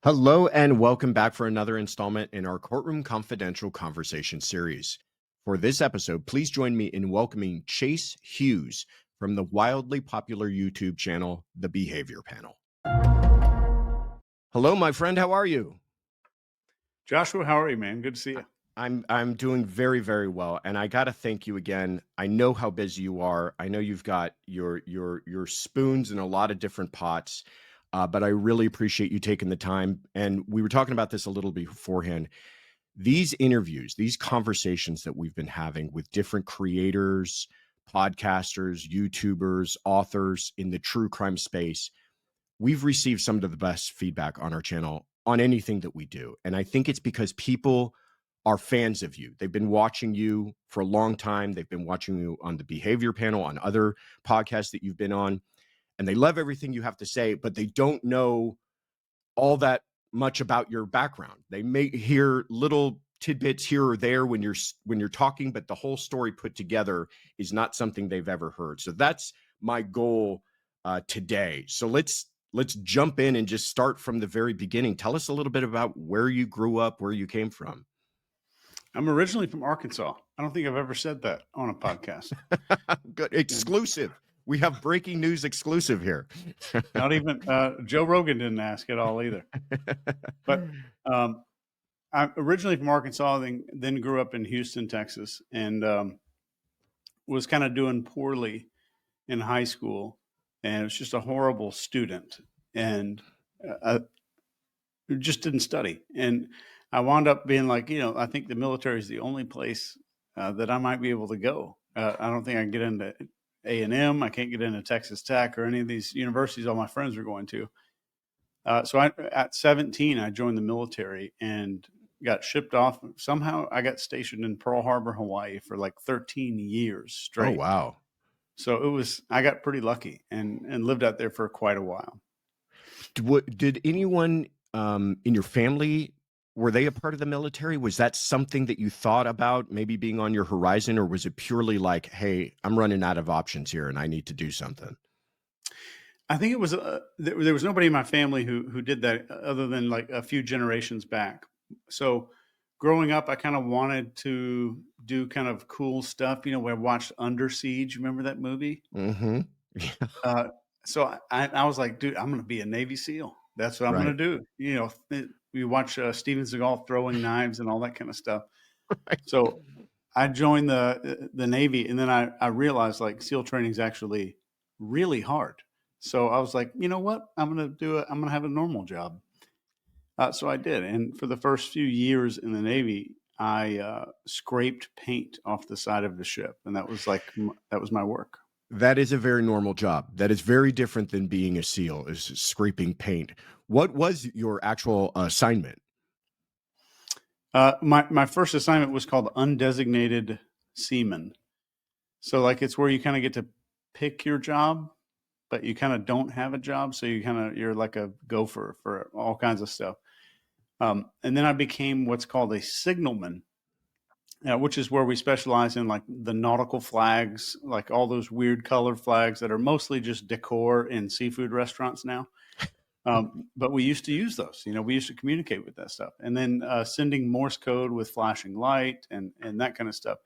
Hello and welcome back for another installment in our Courtroom Confidential Conversation series. For this episode, please join me in welcoming Chase Hughes from the wildly popular YouTube channel, The Behavior Panel. Hello, my friend. How are you? Joshua, how are you, man? Good to see you. I'm doing very, very well, and I got to thank you again. I know how busy you are. I know you've got your spoons in a lot of different pots, but I really appreciate you taking the time. And we were talking about this a little beforehand. These interviews, these conversations that we've been having with different creators, podcasters, YouTubers, authors in the true crime space, we've received some of the best feedback on our channel on anything that we do. And I think it's because people are fans of you. They've been watching you for a long time. They've been watching you on the Behavior Panel, on other podcasts that you've been on, and they love everything you have to say, but they don't know all that much about your background. They may hear little tidbits here or there when you're talking, but the whole story put together is not something they've ever heard. So that's my goal today. So let's jump in and just start from the very beginning. Tell us a little bit about where you grew up, where you came from. I'm originally from Arkansas. I don't think I've ever said that on a podcast. Good. Exclusive. We have breaking news exclusive here. Not even Joe Rogan didn't ask at all either. But I'm originally from Arkansas, then grew up in Houston, Texas, and was kind of doing poorly in high school, and was just a horrible student, and just didn't study. And I wound up being like, I think the military is the only place that I might be able to go. I don't think I can get into A&M. I can't get into Texas Tech or any of these universities all my friends are going to. So at 17, I joined the military and got shipped off. Somehow I got stationed in Pearl Harbor, Hawaii for like 13 years straight. Oh, wow. So I got pretty lucky and lived out there for quite a while. Did anyone in your family, were they a part of the military? Was that something that you thought about maybe being on your horizon, or was it purely like, hey, I'm running out of options here and I need to do something? I think it was there was nobody in my family who did that other than like a few generations back. So growing up, I kind of wanted to do kind of cool stuff. We watched Under Siege. Remember that movie? Mm-hmm. So I was like, dude, I'm going to be a Navy SEAL. That's what I'm Right. going to do. We watch Steven Seagal throwing knives and all that kind of stuff. Right. So I joined the Navy, and then I realized like SEAL training is actually really hard. So I was like, you know what? I'm going to have a normal job. So I did. And for the first few years in the Navy, I scraped paint off the side of the ship. And that was my work. That is a very normal job. That is very different than being a SEAL, is scraping paint. What was your actual assignment? My first assignment was called undesignated seaman. So like it's where you kind of get to pick your job, but you kind of don't have a job. So you're like a gopher for all kinds of stuff. And then I became what's called a signalman, which is where we specialize in like the nautical flags, like all those weird colored flags that are mostly just decor in seafood restaurants now. But we used to use those, we used to communicate with that stuff, and then sending Morse code with flashing light and that kind of stuff.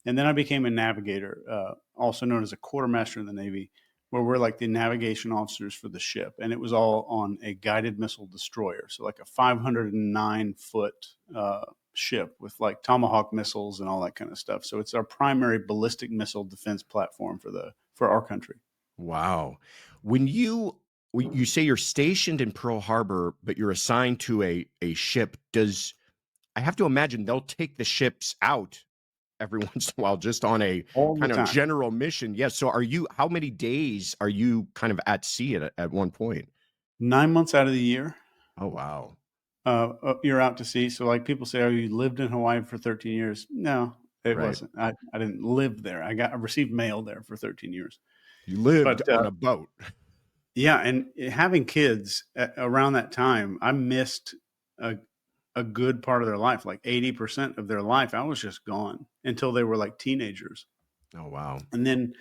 And then I became a navigator, also known as a quartermaster in the Navy, where we're like the navigation officers for the ship. And it was all on a guided missile destroyer. So like a 509-foot ship with like Tomahawk missiles and all that kind of stuff. So it's our primary ballistic missile defense platform for our country. Wow. When you say you're stationed in Pearl Harbor, but you're assigned to a ship, I have to imagine they'll take the ships out every once in a while just on a kind of general mission. Yes. So how many days are you kind of at sea at one point? 9 months out of the year. Oh, wow. You're out to sea. So like people say, oh, you lived in Hawaii for 13 years. No, it wasn't. I didn't live there. I received mail there for 13 years. You lived on a boat. Yeah. And having kids around that time, I missed a good part of their life, like 80% of their life. I was just gone until they were like teenagers. Oh, wow. And then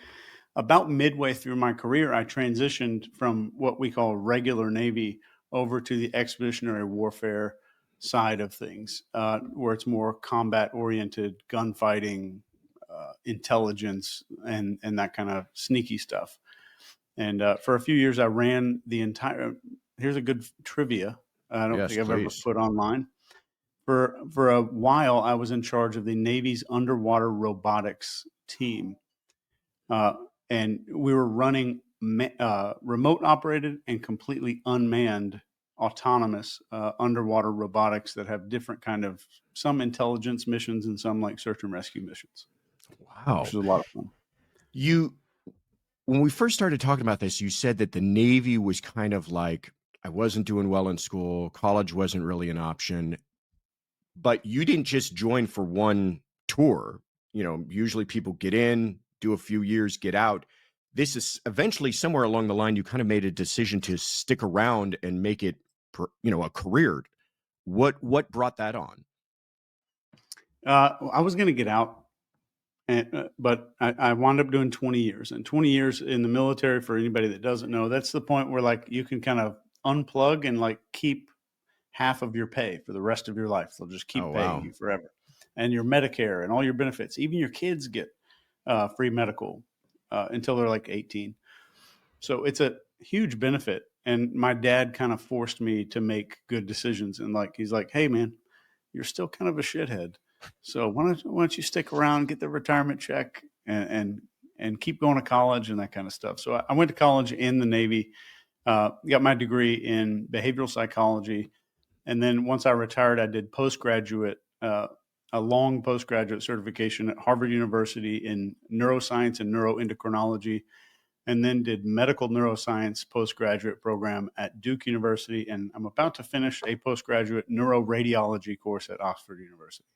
about midway through my career, I transitioned from what we call regular Navy over to the expeditionary warfare side of things, where it's more combat oriented, gunfighting, intelligence, and that kind of sneaky stuff. And for a few years, I ran the entire. Here's a good trivia. I don't Yes, think I've ever please. put online. For a while, I was in charge of the Navy's underwater robotics team, uh, and we were running remote operated and completely unmanned autonomous underwater robotics that have different kind of some intelligence missions and some like search and rescue missions, which is Wow. a lot of fun. You When we first started talking about this, you said that the Navy was kind of like, I wasn't doing well in school, college wasn't really an option, but you didn't just join for one tour. Usually people get in, do a few years, get out. This is eventually somewhere along the line, you kind of made a decision to stick around and make it, a career. What brought that on? I was going to get out, but I wound up doing 20 years. And 20 years in the military, for anybody that doesn't know, that's the point where like you can kind of unplug and like keep half of your pay for the rest of your life. They'll just Oh, keep paying wow. you forever, and your Medicare and all your benefits. Even your kids get free medical until they're like 18. So it's a huge benefit. And my dad kind of forced me to make good decisions. And like he's like, "Hey, man, you're still kind of a shithead. So why don't you stick around, get the retirement check, and keep going to college and that kind of stuff." So I went to college in the Navy, got my degree in behavioral psychology, and then once I retired, I did postgraduate, a long postgraduate certification at Harvard University in neuroscience and neuroendocrinology, and then did medical neuroscience postgraduate program at Duke University. And I'm about to finish a postgraduate neuroradiology course at Oxford University.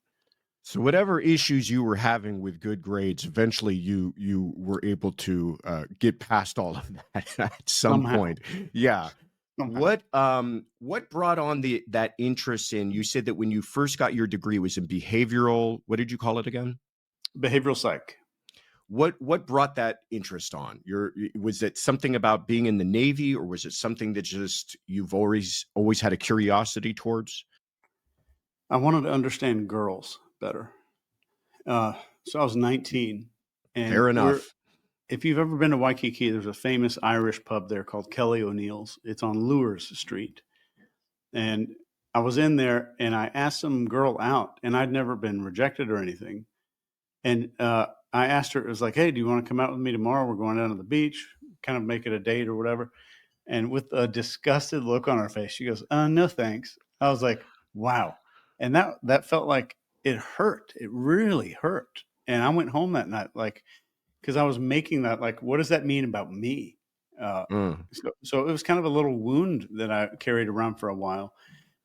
So whatever issues you were having with good grades, eventually you were able to get past all of that at some Somehow, point. Yeah. somehow, What brought on that interest in? You said that when you first got your degree it was in behavioral. What did you call it again? behavioral psych. What brought that interest on? Was it something about being in the Navy, or was it something that just you've always had a curiosity towards? I wanted to understand girls better. Uh, so I was 19, and Fair we're enough. if you've ever been to Waikiki, there's a famous Irish pub there called Kelly O'Neill's. It's on Lures Street. And I was in there and I asked some girl out, and I'd never been rejected or anything. And I asked her, it was like, "Hey, do you want to come out with me tomorrow? We're going down to the beach, kind of make it a date or whatever." And with a disgusted look on her face, she goes, "No, thanks." I was like, wow. And that felt like it hurt. It really hurt. And I went home that night, like, because I was making that, like, what does that mean about me? Uh, Mm. so it was kind of a little wound that I carried around for a while.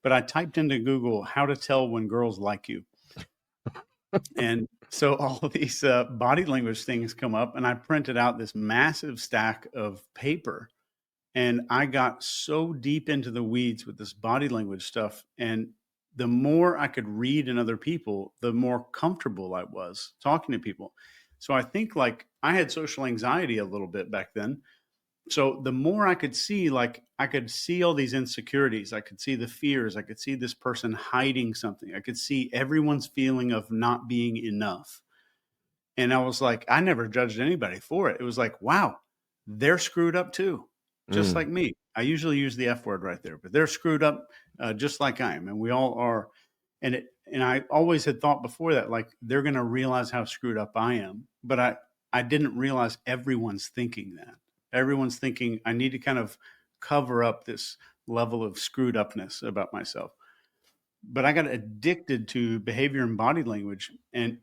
But I typed into Google how to tell when girls like you. And so all of these body language things come up, and I printed out this massive stack of paper. And I got so deep into the weeds with this body language stuff. And the more I could read in other people, the more comfortable I was talking to people. So I think like I had social anxiety a little bit back then. So the more I could see, like I could see all these insecurities, I could see the fears, I could see this person hiding something, I could see everyone's feeling of not being enough. And I was like, I never judged anybody for it. It was like, wow, they're screwed up too, just Mm. like me. I usually use the F word right there, but they're screwed up just like I am, and we all are. And I always had thought before that, like they're going to realize how screwed up I am, but I didn't realize everyone's thinking that. Everyone's thinking I need to kind of cover up this level of screwed upness about myself. But I got addicted to behavior and body language, and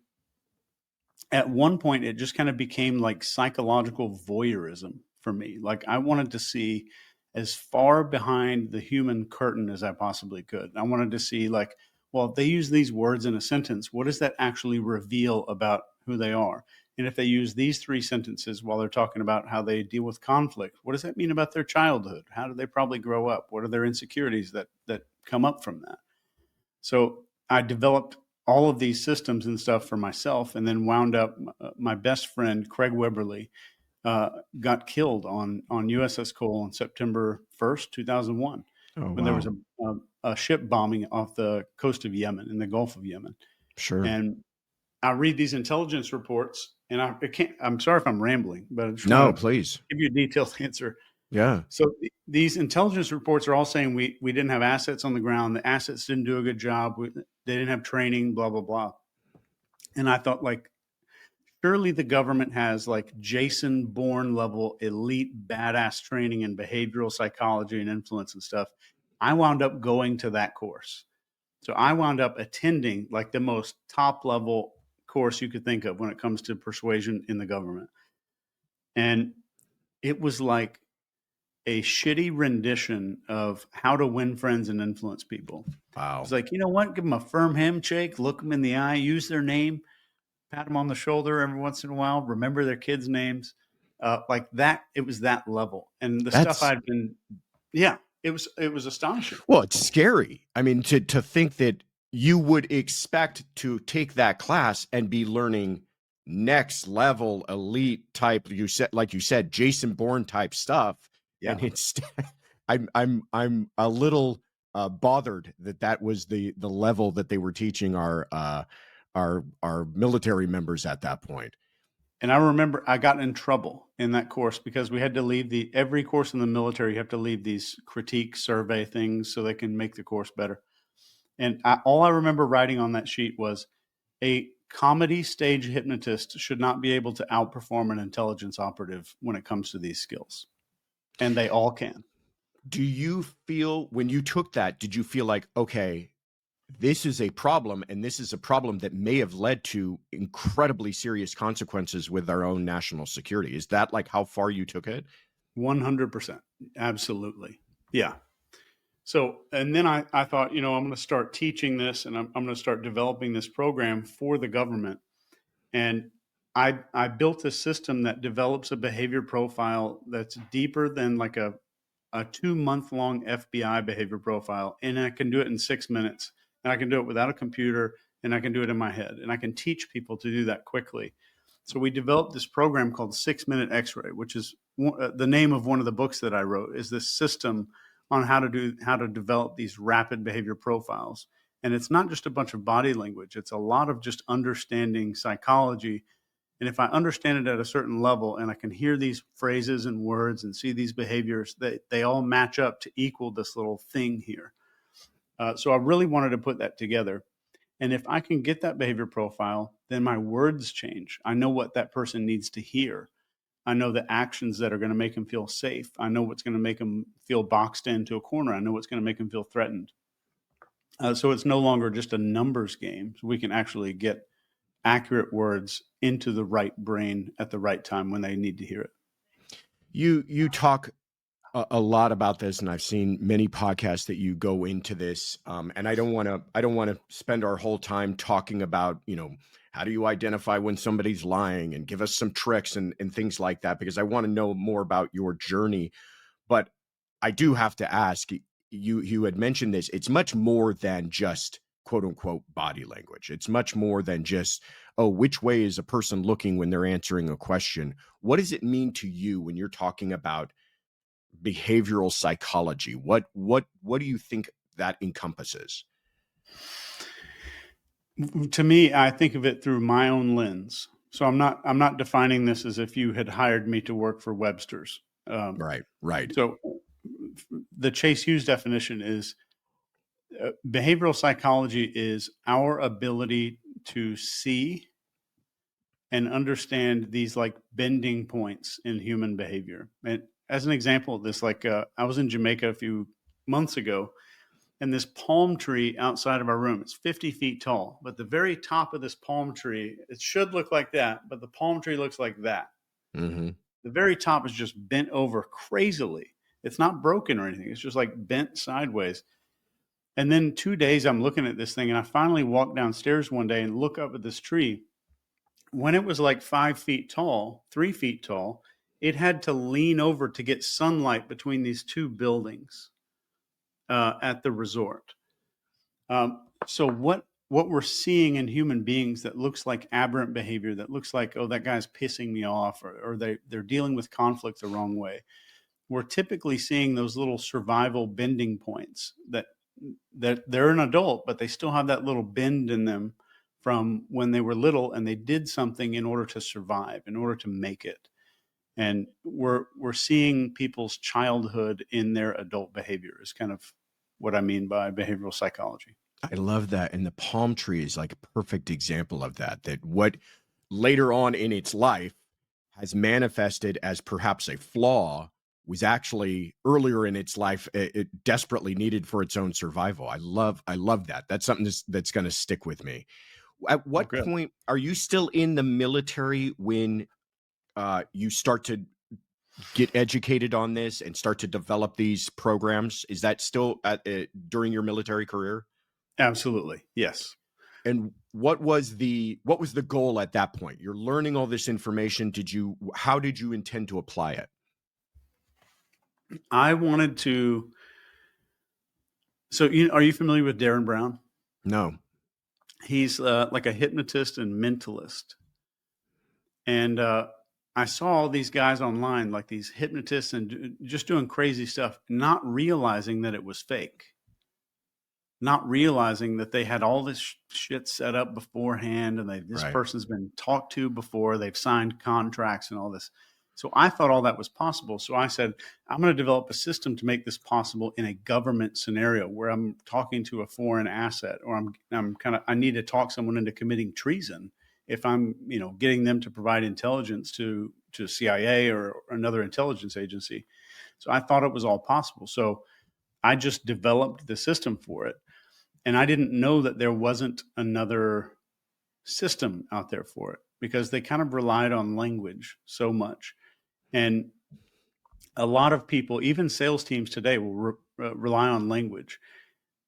at one point it just kind of became like psychological voyeurism for me. Like I wanted to see as far behind the human curtain as I possibly could. I wanted to see like, well, if they use these words in a sentence, what does that actually reveal about who they are? And if they use these three sentences while they're talking about how they deal with conflict, what does that mean about their childhood? How do they probably grow up? What are their insecurities that come up from that? So I developed all of these systems and stuff for myself, and then wound up. My best friend Craig Weberly got killed on USS Cole on September 1st, 2001. Oh, when there was wow. a ship bombing off the coast of Yemen, in the Gulf of Yemen. Sure. And I read these intelligence reports, and I can't. I'm sorry if I'm rambling, but I just want No, to please. give you a detailed answer. Yeah. So these intelligence reports are all saying we didn't have assets on the ground. The assets didn't do a good job. They didn't have training. Blah blah blah. And I thought, like, surely the government has like Jason Bourne level elite badass training in behavioral psychology and influence and stuff. I wound up going to that course. So I wound up attending like the most top level course you could think of when it comes to persuasion in the government. And it was like a shitty rendition of how to win friends and influence people. It's Wow. like, you know what? Give them a firm handshake, look them in the eye, use their name, pat them on the shoulder every once in a while, remember their kids' names. Like that, it was that level. And the stuff That's I'd been, yeah, it was astonishing. Well, it's scary. I mean, to think that you would expect to take that class and be learning next level elite type, like you said, Jason Bourne type stuff, and Yeah. instead, I'm a little bothered that that was the level that they were teaching our military members at that point. And I remember I got in trouble in that course because we had to leave every course in the military. You have to leave these critique survey things so they can make the course better. And all I remember writing on that sheet was a comedy stage hypnotist should not be able to outperform an intelligence operative when it comes to these skills. And they all can. Do you feel when you took that, did you feel like, okay, this is a problem, and this is a problem that may have led to incredibly serious consequences with our own national security? Is that like how far you took it? 100%. Absolutely. Yeah. So, and then I thought, I'm going to start teaching this, and I'm going to start developing this program for the government. And I built a system that develops a behavior profile that's deeper than like a 2 month long FBI behavior profile. And I can do it in 6 minutes. And I can do it without a computer, and I can do it in my head. And I can teach people to do that quickly. So we developed this program called 6 Minute X-Ray, which is the name of one of the books that I wrote, is this system on how to develop these rapid behavior profiles. And it's not just a bunch of body language. It's a lot of just understanding psychology. And if I understand it at a certain level and I can hear these phrases and words and see these behaviors, they all match up to equal this little thing here. So I really wanted to put that together. And if I can get that behavior profile, then my words change. I know what that person needs to hear. I know the actions that are going to make them feel safe. I know what's going to make them feel boxed into a corner. I know what's going to make them feel threatened. So it's no longer just a numbers game. So we can actually get accurate words into the right brain at the right time when they need to hear it. You talk a lot about this, and I've seen many podcasts that you go into this. And I don't want to spend our whole time talking about, how do you identify when somebody's lying and give us some tricks and things like that, because I want to know more about your journey. But I do have to ask, you had mentioned this, it's much more than just quote unquote body language. It's much more than just, oh, which way is a person looking when they're answering a question? What does it mean to you when you're talking about behavioral psychology? What do you think that encompasses? To me, I think of it through my own lens. So I'm not defining this as if you had hired me to work for Webster's. Right, right. So the Chase Hughes definition is behavioral psychology is our ability to see and understand these like bending points in human behavior. And as an example of this, like I was in Jamaica a few months ago, and this palm tree outside of our room, it's 50 feet tall, but the very top of this palm tree, it should look like that, but the palm tree looks like that. Hmm. The very top is just bent over crazily. It's not broken or anything. It's just like bent sideways. And then 2 days I'm looking at this thing, and I finally walk downstairs one day and look up at this tree. When it was like 5 feet tall, 3 feet tall, it had to lean over to get sunlight between these two buildings at the resort. So what we're seeing in human beings that looks like aberrant behavior, that looks like, oh, that guy's pissing me off, or they're dealing with conflict the wrong way. we're typically seeing those little survival bending points that they're an adult, but they still have that little bend in them from when they were little and they did something in order to survive, in order to make it. And we're seeing people's childhood in their adult behavior is kind of what I mean by behavioral psychology. I love that, and the palm tree is like a perfect example of that, that what later on in its life has manifested as perhaps a flaw was actually earlier in its life it desperately needed for its own survival. I love that. That's something that's gonna stick with me. At Oh, what good. point are you still in the military when, you start to get educated on this and start to develop these programs? Is that still during your military career? Absolutely. Yes. And what was the goal at that point? You're learning all this information. How did you intend to apply it? I wanted to. So, are you familiar with Darren Brown? No. He's like a hypnotist and mentalist. And I saw all these guys online, like these hypnotists and just doing crazy stuff, not realizing that it was fake, not realizing that they had all this shit set up beforehand and this Right. person's been talked to before, they've signed contracts and all this. So I thought all that was possible. So I said, I'm going to develop a system to make this possible in a government scenario where I'm talking to a foreign asset, or I need to talk someone into committing treason if I'm, getting them to provide intelligence to CIA or another intelligence agency. So I thought it was all possible. So I just developed the system for it. And I didn't know that there wasn't another system out there for it because they kind of relied on language so much. And a lot of people, even sales teams today, will rely on language.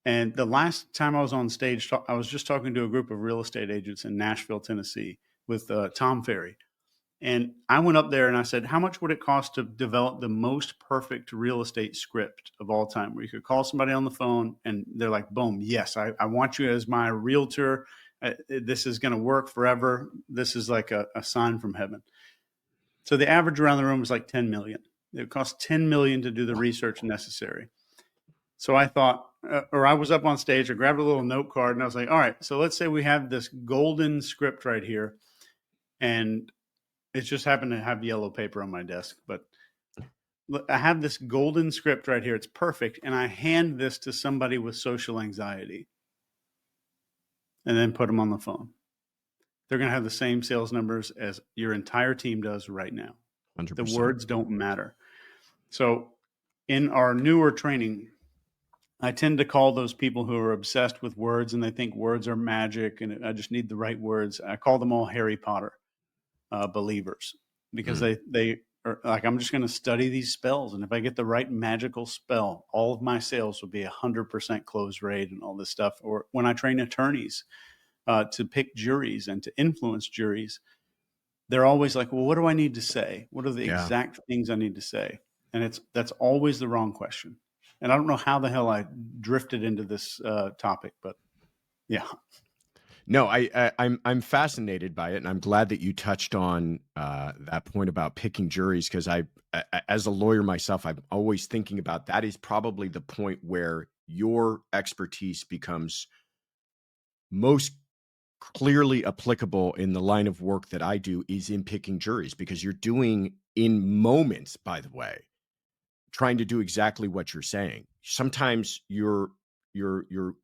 And the last time I was on stage, I was just talking to a group of real estate agents in Nashville, Tennessee, with Tom Ferry. And I went up there and I said, how much would it cost to develop the most perfect real estate script of all time, where you could call somebody on the phone and they're like, boom, yes, I want you as my realtor. This is going to work forever. This is like a sign from heaven. So the average around the room was like 10 million. It cost 10 million to do the research necessary. So I thought, or I was up on stage, I grabbed a little note card and I was like, all right, so let's say we have this golden script right here. And it just happened to have yellow paper on my desk, but I have this golden script right here. It's perfect. And I hand this to somebody with social anxiety and then put them on the phone. They're going to have the same sales numbers as your entire team does right now. The 100%. words don't matter. So in our newer training, I tend to call those people who are obsessed with words and they think words are magic and I just need the right words. I call them all Harry Potter believers because Mm. they are like, I'm just going to study these spells. And if I get the right magical spell, all of my sales will be 100% close rate and all this stuff. Or when I train attorneys to pick juries and to influence juries, they're always like, well, what do I need to say? What are the Yeah. exact things I need to say? And that's always the wrong question. And I don't know how the hell I drifted into this topic, but yeah. No, I'm fascinated by it, and I'm glad that you touched on that point about picking juries because as a lawyer myself, I'm always thinking about that is probably the point where your expertise becomes most clearly applicable in the line of work that I do is in picking juries because you're doing in moments, by the way, trying to do exactly what you're saying. Sometimes you're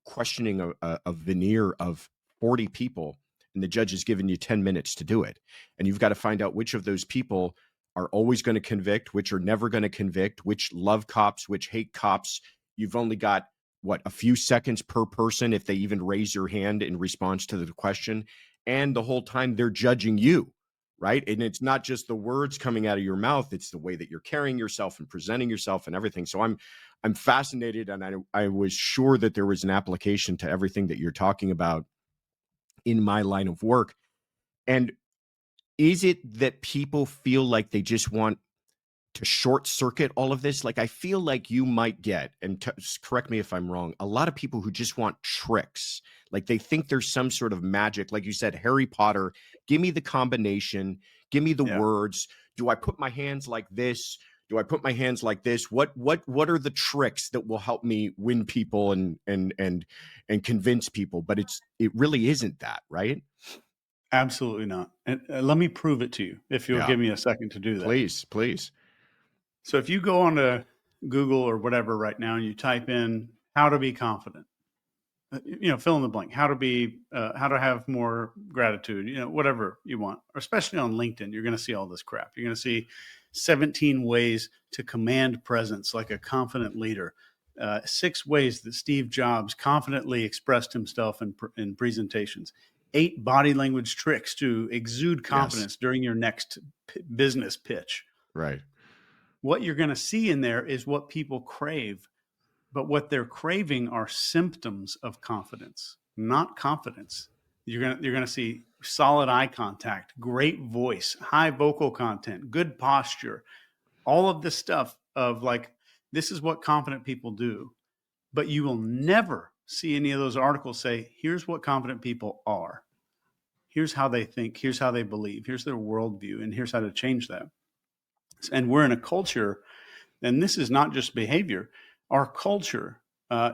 questioning a veneer of 40 people and the judge has given you 10 minutes to do it. And you've got to find out which of those people are always going to convict, which are never going to convict, which love cops, which hate cops. You've only got what a few seconds per person if they even raise your hand in response to the question. And the whole time they're judging you, right? And it's not just the words coming out of your mouth, it's the way that you're carrying yourself and presenting yourself and everything. So I'm fascinated and I was sure that there was an application to everything that you're talking about in my line of work. And is it that people feel like they just want to short circuit all of this? Like, I feel like you might get, and correct me if I'm wrong, a lot of people who just want tricks. Like, they think there's some sort of magic. Like you said, Harry Potter, give me the combination, give me the Yeah. words. Do I put my hands like this? Do I put my hands like this? What are the tricks that will help me win people and convince people? But it really isn't that, right? Absolutely not. And let me prove it to you if you'll Yeah. give me a second to do that. Please, please. So if you go onto Google or whatever right now and you type in how to be confident, fill in the blank, how to have more gratitude, whatever you want, or especially on LinkedIn, you're going to see all this crap. You're going to see 17 ways to command presence like a confident leader, 6 ways that Steve Jobs confidently expressed himself in presentations, 8 body language tricks to exude Yes. confidence during your next business pitch. Right. What you're going to see in there is what people crave, but what they're craving are symptoms of confidence, not confidence. You're gonna see solid eye contact, great voice, high vocal content, good posture, all of this stuff of like, this is what confident people do. But you will never see any of those articles say, here's what confident people are. Here's how they think, here's how they believe, here's their worldview, and here's how to change that. And we're in a culture, and this is not just behavior. Our culture,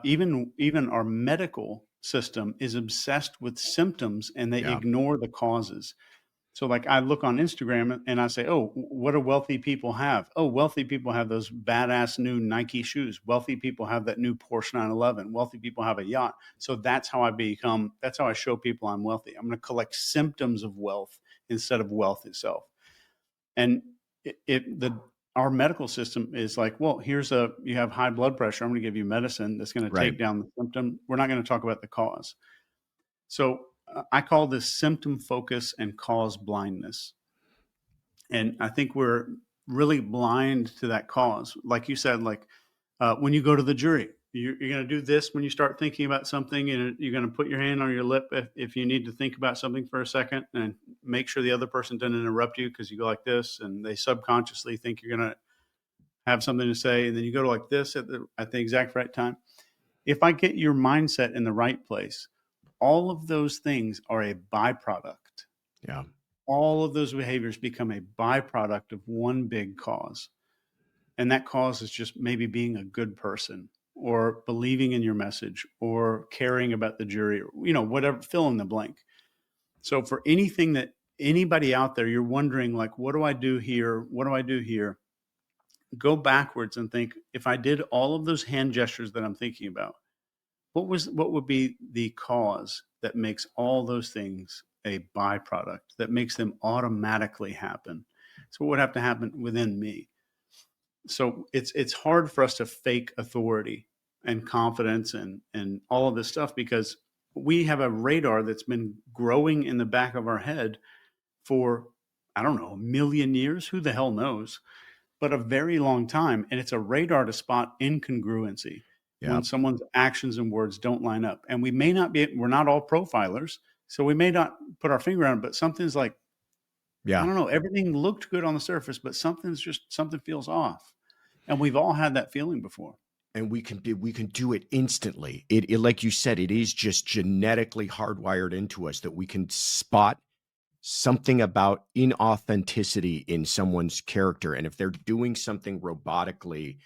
even our medical system, is obsessed with symptoms, and they Yeah. ignore the causes. So, like, I look on Instagram and I say, "Oh, what do wealthy people have? Oh, wealthy people have those badass new Nike shoes. Wealthy people have that new Porsche 911. Wealthy people have a yacht." So that's how I become. That's how I show people I'm wealthy. I'm going to collect symptoms of wealth instead of wealth itself. And the our medical system is like, well, you have high blood pressure. I'm going to give you medicine that's going to Right. take down the symptom. We're not going to talk about the cause. So I call this symptom focus and cause blindness. And I think we're really blind to that cause. Like you said, like when you go to the jury, you're going to do this when you start thinking about something, and you're going to put your hand on your lip if you need to think about something for a second, and make sure the other person doesn't interrupt you because you go like this, and they subconsciously think you're going to have something to say, and then you go to like this at the exact right time. If I get your mindset in the right place, all of those things are a byproduct. Yeah. All of those behaviors become a byproduct of one big cause. And that cause is just maybe being a good person or believing in your message or caring about the jury or, whatever, fill in the blank. So for anything that anybody out there, you're wondering, like, what do I do here? What do I do here? Go backwards and think, if I did all of those hand gestures that I'm thinking about, what would be the cause that makes all those things a byproduct, that makes them automatically happen? So what would have to happen within me? So it's hard for us to fake authority and confidence and all of this stuff because we have a radar that's been growing in the back of our head for, I don't know, a million years. Who the hell knows? But a very long time. And it's a radar to spot incongruency Yeah. when someone's actions and words don't line up. And we're not all profilers. So we may not put our finger on it, but something's like, I Yeah. don't know, everything looked good on the surface, but something feels off. And we've all had that feeling before. And we can do it instantly. It like you said, it is just genetically hardwired into us that we can spot something about inauthenticity in someone's character. And if they're doing something robotically,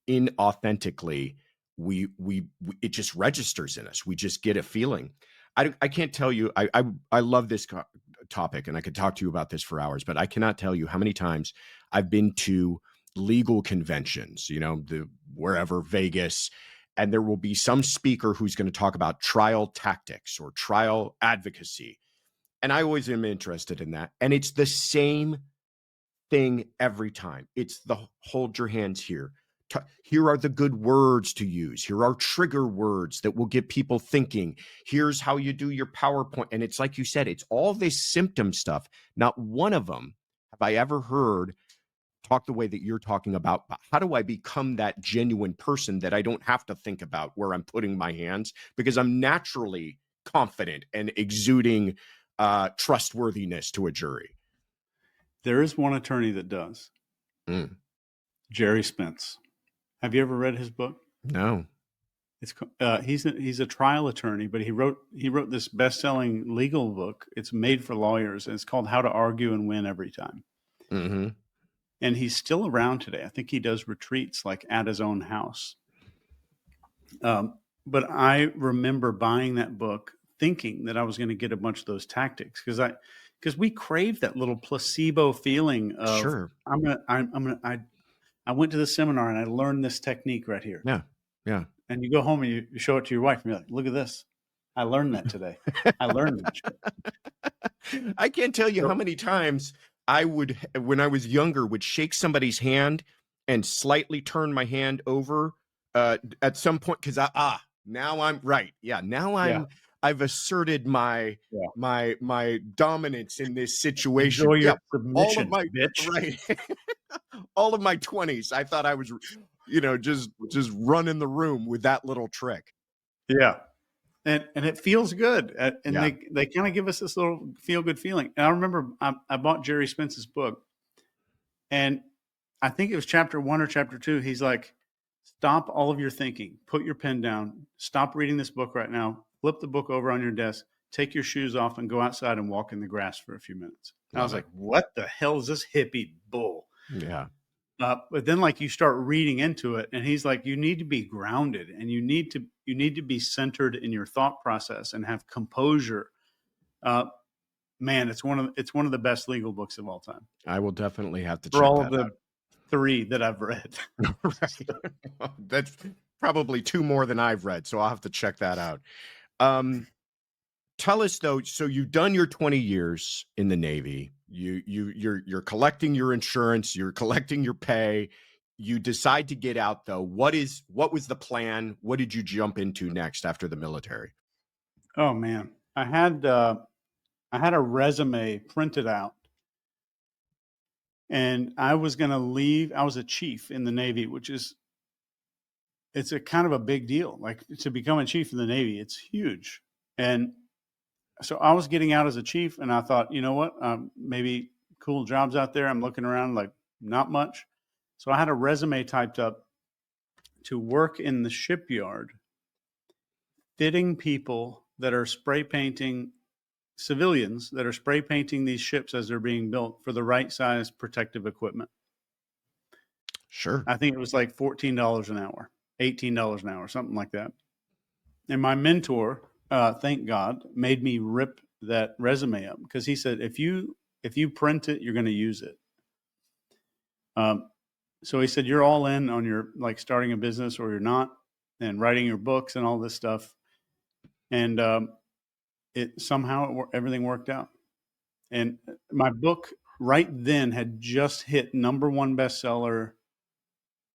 inauthentically, we it just registers in us. We just get a feeling. I can't tell you. I love this topic, and I could talk to you about this for hours. But I cannot tell you how many times I've been to legal conventions. The wherever Vegas, and there will be some speaker who's going to talk about trial tactics or trial advocacy, and I always am interested in that. And it's the same thing every time. It's the hold your hands here. Here are the good words to use. Here are trigger words that will get people thinking. Here's how you do your PowerPoint. And it's like you said, it's all this symptom stuff. Not one of them have I ever heard talk the way that you're talking about. How do I become that genuine person that I don't have to think about where I'm putting my hands because I'm naturally confident and exuding trustworthiness to a jury? There is one attorney that does, Mm, Jerry Spence. Have you ever read his book? no. He's a trial attorney, but he wrote this best-selling legal book. It's made for lawyers, and it's called How to Argue and Win Every Time. Hmm. and he's still around today. I think he does retreats like at his own house. But I remember buying that book thinking that I was going to get a bunch of those tactics because we crave that little placebo feeling of Sure. I went to the seminar and I learned this technique right here. Yeah. Yeah. And you go home and you show it to your wife and you're like, look at this. I learned that today. I learned that shit. I can't tell you how So, many times I would, when I was younger, would shake somebody's hand and slightly turn my hand over at some point because now I'm right. Yeah, now yeah, I've asserted yeah. my dominance in this situation. Enjoy Yeah, your all of submission, my bitch. right, all of my 20s, I thought I was, just running the room with that little trick. Yeah. And it feels good. And Yeah, they kind of give us this little feel good feeling. And I remember I bought Jerry Spence's book, and I think it was chapter 1 or chapter 2. He's like, stop all of your thinking, put your pen down, stop reading this book right now, flip the book over on your desk, take your shoes off, and go outside and walk in the grass for a few minutes. And I was love it. like, what the hell is this hippie bull? Yeah, But then like you start reading into it, and he's like, you need to be grounded, and you need to be centered in your thought process and have composure. Uh, Man, it's one of the best legal books of all time I will definitely have to for check all of that the 3 that I've read. out. Right. That's probably 2 more than I've read, so I'll have to check that out. Um, Tell us though, so you've done your 20 years in the Navy. You're collecting your insurance, you're collecting your pay. You decide to get out though. What was the plan? What did you jump into next after the military? Oh man, I had a resume printed out, and I was going to leave. I was a chief in the Navy, which is it's a kind of a big deal. Like to become a chief in the Navy, it's huge. And so I was getting out as a chief, and I thought, you know what, maybe cool jobs out there. I'm looking around, like not much. So I had a resume typed up to work in the shipyard, fitting people that are spray painting civilians that are spray painting these ships as they're being built for the right size protective equipment. Sure. I think it was like $14 an hour, $18 an hour, something like that. And my mentor, thank God, made me rip that resume up because he said, if you print it, you're going to use it. So he said, you're all in on your like starting a business or you're not, and writing your books and all this stuff. And it somehow everything worked out. And my book right then had just hit number one bestseller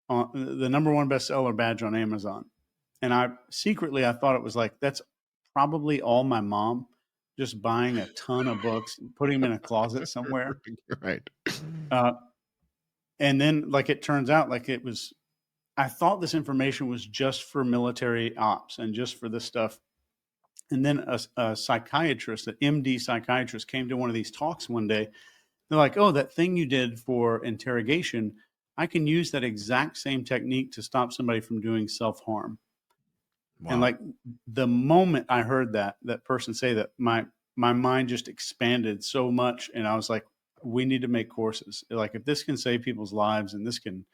on the number one bestseller badge on Amazon. And I thought it was like, that's probably all my mom just buying a ton of books, putting them in a closet somewhere. Right. Uh, and then like, it turns out like I thought this information was just for military ops and just for this stuff. And then a psychiatrist, an MD psychiatrist came to one of these talks one day. They're like, oh, that thing you did for interrogation, I can use that exact same technique to stop somebody from doing self-harm. And Wow. like the moment I heard that person say that, my mind just expanded so much. And I was like, we need to make courses. Like if this can save people's lives and this can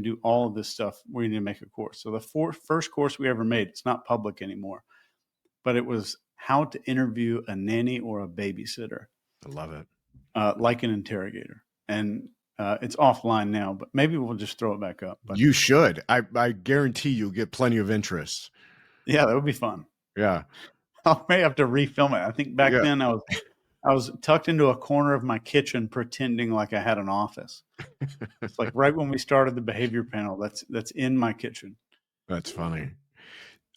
do all of this stuff, we need to make a course. So the first course we ever made, it's not public anymore, but it was how to interview a nanny or a babysitter. I love it. Like an interrogator. And it's offline now, but maybe we'll just throw it back up. But You should. I guarantee you'll get plenty of interest. yeah, that would be fun. Yeah. I may have to refilm it. I think back Yeah. then I was tucked into a corner of my kitchen pretending like I had an office. It's like right when we started the behavior panel, that's in my kitchen. That's funny.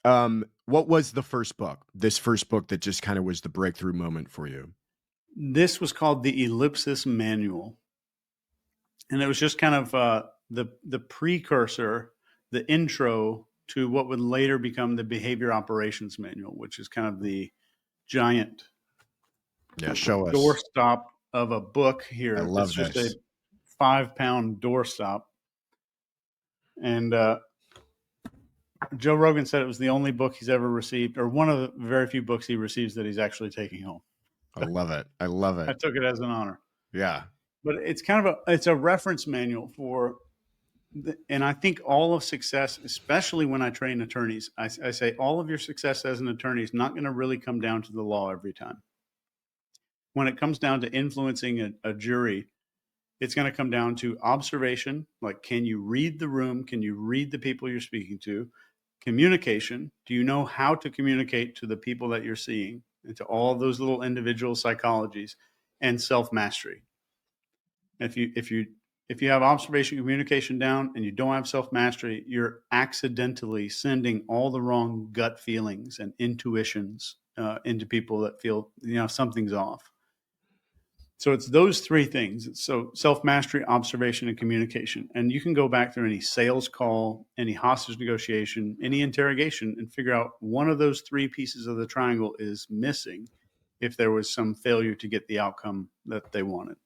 What was the first book? This first book that just kind of was the breakthrough moment for you? This was called the Ellipsis Manual. And it was just kind of the precursor, the intro to what would later become the Behavior Operations Manual, which is kind of the giant Yeah, show us. doorstop of a book I here. It's love just a this. 5-pound doorstop. And Joe Rogan said it was the only book he's ever received, or one of the very few books he receives that he's actually taking home. I love it. I love I it. took it as an honor. Yeah. but it's kind of it's a reference manual for and I think all of success, especially when I train attorneys, I say all of your success as an attorney is not going to really come down to the law every time. When it comes down to influencing a jury, it's going to come down to observation, like can you read the room? Can you read the people you're speaking to? Communication, do you know how to communicate to the people that you're seeing and to all those little individual psychologies? And self-mastery. If you have observation communication down and you don't have self-mastery, you're accidentally sending all the wrong gut feelings and intuitions into people that feel something's off. So it's those three things. So self-mastery, observation, and communication. And you can go back through any sales call, any hostage negotiation, any interrogation, and figure out one of those three pieces of the triangle is missing if there was some failure to get the outcome that they wanted.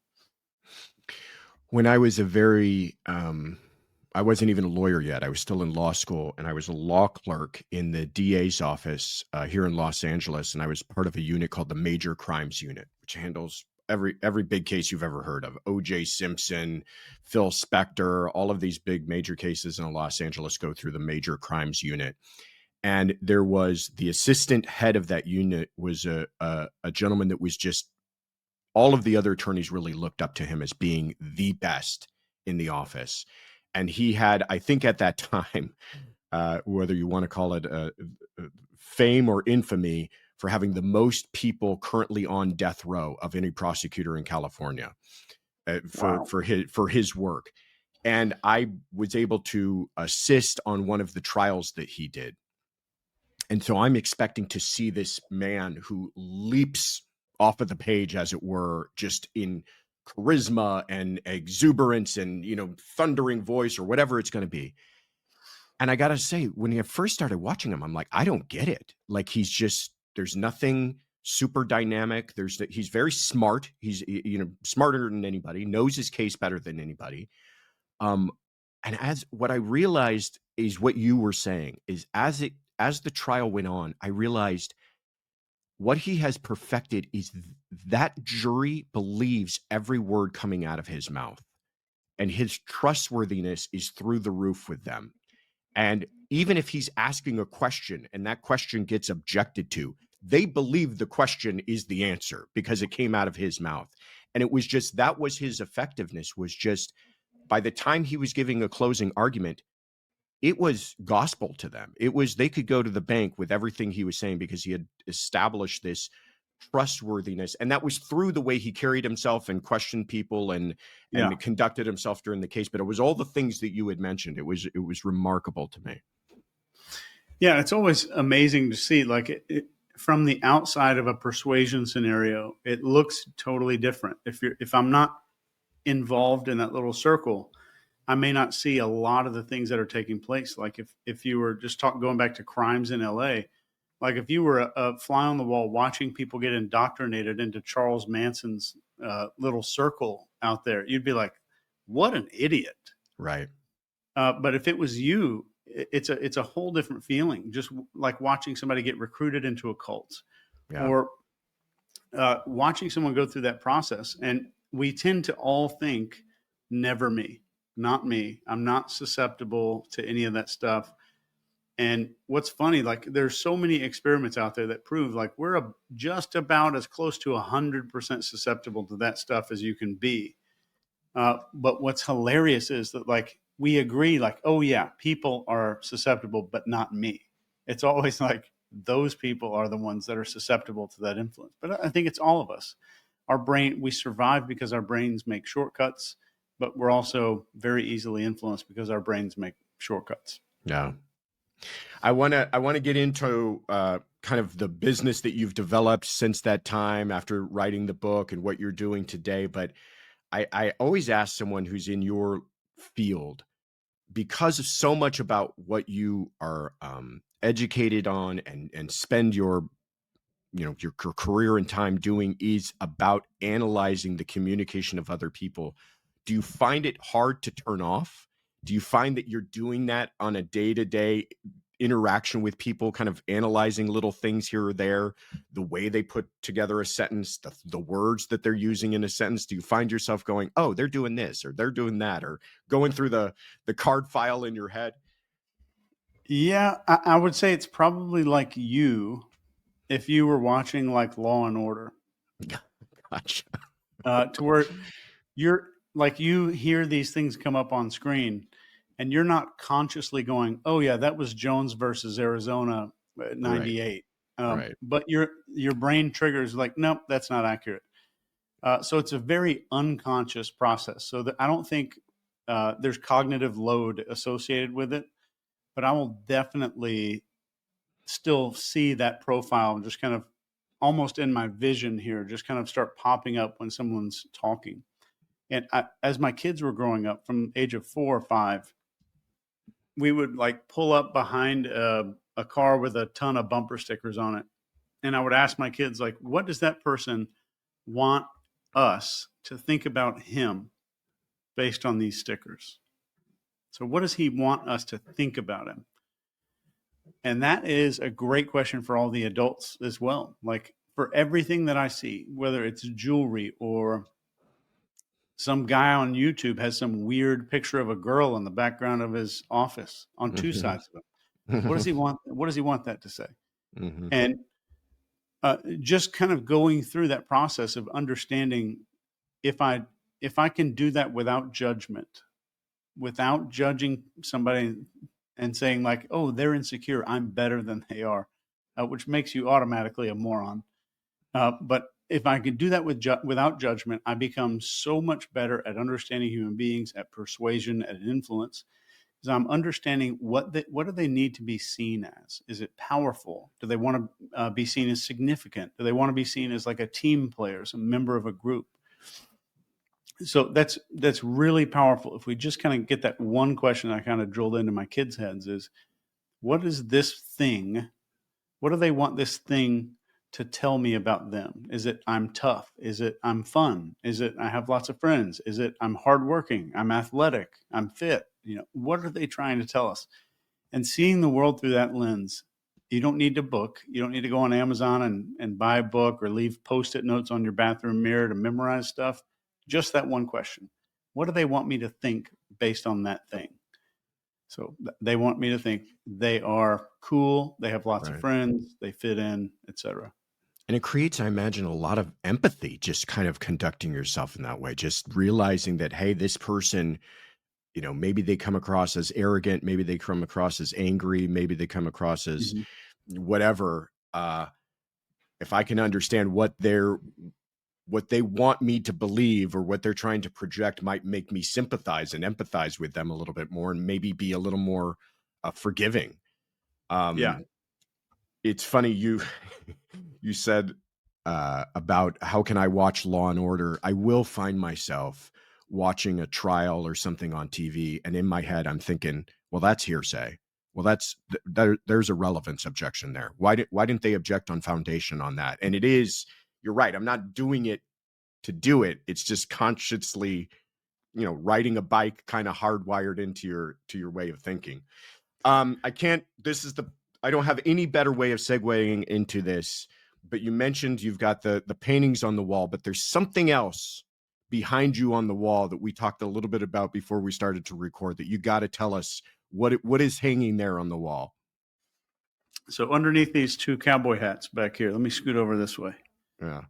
When I was I wasn't even a lawyer yet. I was still in law school, and I was a law clerk in the DA's office here in Los Angeles, and I was part of a unit called the Major Crimes Unit, which handles every big case you've ever heard of. O.J. Simpson, Phil Spector, all of these big major cases in Los Angeles go through the Major Crimes Unit. And there was the assistant head of that unit was a gentleman that was just all of the other attorneys really looked up to him as being the best in the office. And he had, I think at that time, whether you want to call it fame or infamy, for having the most people currently on death row of any prosecutor in California Wow. for his work. And I was able to assist on one of the trials that he did. And so I'm expecting to see this man who leaps off of the page, as it were, just in charisma and exuberance and, thundering voice or whatever it's going to be. And I got to say, when I first started watching him, I'm like, I don't get it. Like, there's nothing super dynamic. He's very smart. He's, smarter than anybody, knows his case better than anybody. Um, and as what I realized is what you were saying is as the trial went on, I realized what he has perfected is that jury believes every word coming out of his mouth, and his trustworthiness is through the roof with them. And even if he's asking a question and that question gets objected to, they believe the question is the answer because it came out of his mouth. And it was just, that was his effectiveness, was just by the time he was giving a closing argument, it was gospel to them. It was, they could go to the bank with everything he was saying because he had established this trustworthiness. And that was through the way he carried himself and questioned people and Yeah. conducted himself during the case. But it was all the things that you had mentioned. It was remarkable to me. Yeah, it's always amazing to see, like from the outside of a persuasion scenario, it looks totally different. If I'm not involved in that little circle, I may not see a lot of the things that are taking place. Like if you were just going back to crimes in LA, like if you were a fly on the wall watching people get indoctrinated into Charles Manson's little circle out there, you'd be like, what an idiot. Right. But if it was you, it's a whole different feeling. Just like watching somebody get recruited into a cult, Yeah. or watching someone go through that process. And we tend to all think, never me, not me. I'm not susceptible to any of that stuff. And what's funny, like there's so many experiments out there that prove like we're just about as close to 100% susceptible to that stuff as you can be. But what's hilarious is that like we agree, like, oh yeah, people are susceptible, but not me. It's always like those people are the ones that are susceptible to that influence. But I think it's all of us. Our brain, we survive because our brains make shortcuts, but we're also very easily influenced because our brains make shortcuts. Yeah. I want to get into kind of the business that you've developed since that time after writing the book and what you're doing today. But I always ask someone who's in your field, because of so much about what you are educated on and spend your your career and time doing is about analyzing the communication of other people. Do you find it hard to turn off? Do you find that you're doing that on a day-to-day interaction with people, kind of analyzing little things here or there, the way they put together a sentence, the words that they're using in a sentence? Do you find yourself going, oh, they're doing this or they're doing that, or going through the card file in your head? Yeah, I would say it's probably like you if you were watching like Law and Order, Gotcha. to where you're like you hear these things come up on screen, and you're not consciously going, "Oh yeah, that was Jones versus Arizona Right. '98," Right. but your brain triggers like, "Nope, that's not accurate." So it's a very unconscious process. So that I don't think there's cognitive load associated with it, but I will definitely still see that profile just kind of almost in my vision here, just kind of start popping up when someone's talking. And as my kids were growing up from the age of 4 or 5, we would like pull up behind a car with a ton of bumper stickers on it. And I would ask my kids, like, what does that person want us to think about him based on these stickers? So, what does he want us to think about him? And that is a great question for all the adults as well. Like, for everything that I see, whether it's jewelry or some guy on YouTube has some weird picture of a girl in the background of his office on two Mhm. sides of it. What does he want? What does he want that to say? Mhm. And just kind of going through that process of understanding if I if I can do that without judgment, without judging somebody and saying like, "Oh, they're insecure. I'm better than they are," which makes you automatically a moron. But if I can do that without judgment, I become so much better at understanding human beings, at persuasion, at influence, because I'm understanding what do they need to be seen as. Is it powerful? Do they want to be seen as significant? Do they want to be seen as like a team player, as a member of a group? So that's really powerful. If we just kind of get that one question I kind of drilled into my kids' heads is, what is this thing? What do they want this thing to tell me about them? Is it I'm tough? Is it I'm fun? Is it I have lots of friends? Is it I'm hardworking? I'm athletic? I'm fit? What are they trying to tell us? And seeing the world through that lens, you don't need to book. You don't need to go on Amazon and buy a book or leave post-it notes on your bathroom mirror to memorize stuff. Just that one question. What do they want me to think based on that thing? So they want me to think they are cool, they have lots of Right. friends, they fit in, etc. And it creates, I imagine, a lot of empathy just kind of conducting yourself in that way, just realizing that, hey, this person, maybe they come across as arrogant, maybe they come across as angry, maybe they come across as Mhm. whatever. If I can understand what they want me to believe or what they're trying to project, might make me sympathize and empathize with them a little bit more and maybe be a little more forgiving. Yeah. Um, it's funny you said about how can I watch Law and Order. I will find myself watching a trial or something on TV, and in my head I'm thinking, well, that's hearsay. Well, there's a relevance objection there. Why didn't they object on foundation on that? And it is, you're right, I'm not doing it to do it. It's just consciously, riding a bike kind of hardwired into your way of thinking. I can't. I don't have any better way of segueing into this. But you mentioned you've got the paintings on the wall, but there's something else behind you on the wall that we talked a little bit about before we started to record. That you got to tell us what is hanging there on the wall. So underneath these two cowboy hats back here, let me scoot over this way. Yeah.